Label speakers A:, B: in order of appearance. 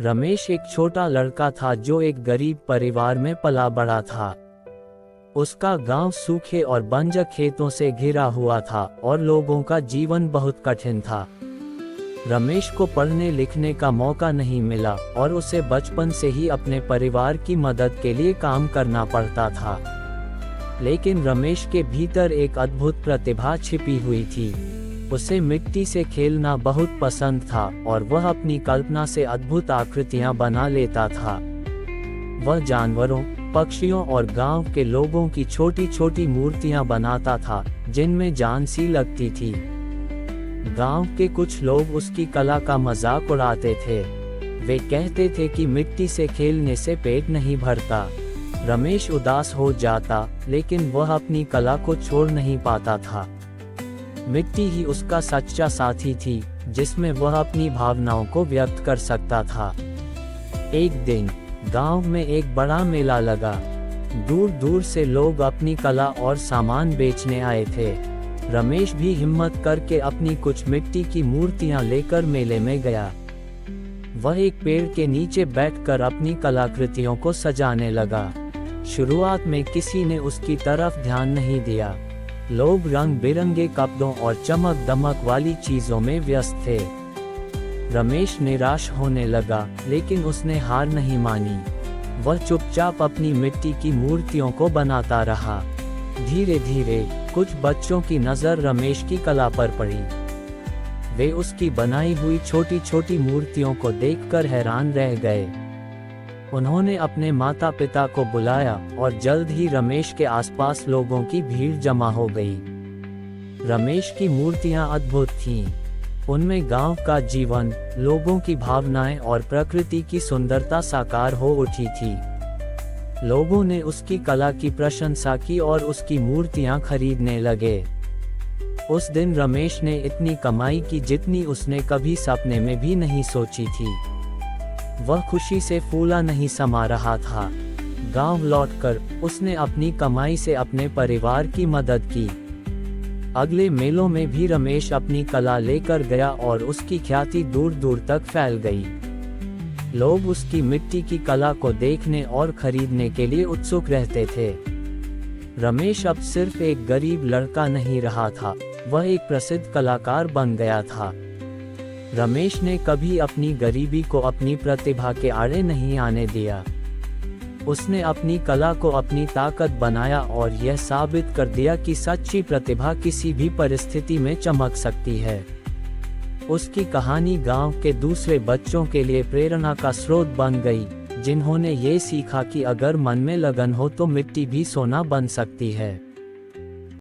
A: रमेश एक छोटा लड़का था जो एक गरीब परिवार में पला बड़ा था। उसका गांव सूखे और बंजर खेतों से घिरा हुआ था और लोगों का जीवन बहुत कठिन था। रमेश को पढ़ने लिखने का मौका नहीं मिला और उसे बचपन से ही अपने परिवार की मदद के लिए काम करना पड़ता था। लेकिन रमेश के भीतर एक अद्भुत प्रतिभा छिपी हुई थी। उसे मिट्टी से खेलना बहुत पसंद था और वह अपनी कल्पना से अद्भुत आकृतियां बना लेता था। वह जानवरों, पक्षियों और गांव के लोगों की छोटी छोटी मूर्तियां बनाता था जिनमें जान सी लगती थी। गांव के कुछ लोग उसकी कला का मजाक उड़ाते थे। वे कहते थे कि मिट्टी से खेलने से पेट नहीं भरता। रमेश उदास हो जाता, लेकिन वह अपनी कला को छोड़ नहीं पाता था। मिट्टी ही उसका सच्चा साथी थी, जिसमें वह अपनी भावनाओं को व्यक्त कर सकता था। एक दिन गांव में एक बड़ा मेला लगा। दूर दूर से लोग अपनी कला और सामान बेचने आए थे। रमेश भी हिम्मत करके अपनी कुछ मिट्टी की मूर्तियां लेकर मेले में गया। वह एक पेड़ के नीचे बैठकर अपनी कलाकृतियों को सजाने लगा। शुरुआत में किसी ने उसकी तरफ ध्यान नहीं दिया। लोग रंग बिरंगे कपड़ों और चमक दमक वाली चीजों में व्यस्त थे। रमेश निराश होने लगा, लेकिन उसने हार नहीं मानी। वह चुपचाप अपनी मिट्टी की मूर्तियों को बनाता रहा। धीरे धीरे कुछ बच्चों की नजर रमेश की कला पर पड़ी। वे उसकी बनाई हुई छोटी छोटी मूर्तियों को देखकर हैरान रह गए। उन्होंने अपने माता पिता को बुलाया और जल्द ही रमेश के आसपास लोगों की भीड़ जमा हो गई। रमेश की मूर्तियां अद्भुत थीं। उनमें गांव का जीवन, लोगों की भावनाएं और प्रकृति की सुंदरता साकार हो उठी थी। लोगों ने उसकी कला की प्रशंसा की और उसकी मूर्तियां खरीदने लगे। उस दिन रमेश ने इतनी कमाई की जितनी उसने कभी सपने में भी नहीं सोची थी। वह खुशी से फूला नहीं समा रहा था। गांव लौटकर उसने अपनी कमाई से अपने परिवार की मदद की। अगले मेलों में भी रमेश अपनी कला लेकर गया और उसकी ख्याति दूर दूर तक फैल गई। लोग उसकी मिट्टी की कला को देखने और खरीदने के लिए उत्सुक रहते थे। रमेश अब सिर्फ एक गरीब लड़का नहीं रहा था, वह एक प्रसिद्ध कलाकार बन गया था। रमेश ने कभी अपनी गरीबी को अपनी प्रतिभा के आड़े नहीं आने दिया। उसने अपनी कला को अपनी ताकत बनाया और यह साबित कर दिया कि सच्ची प्रतिभा किसी भी परिस्थिति में चमक सकती है। उसकी कहानी गांव के दूसरे बच्चों के लिए प्रेरणा का स्रोत बन गई, जिन्होंने ये सीखा कि अगर मन में लगन हो तो मिट्टी भी सोना बन सकती है।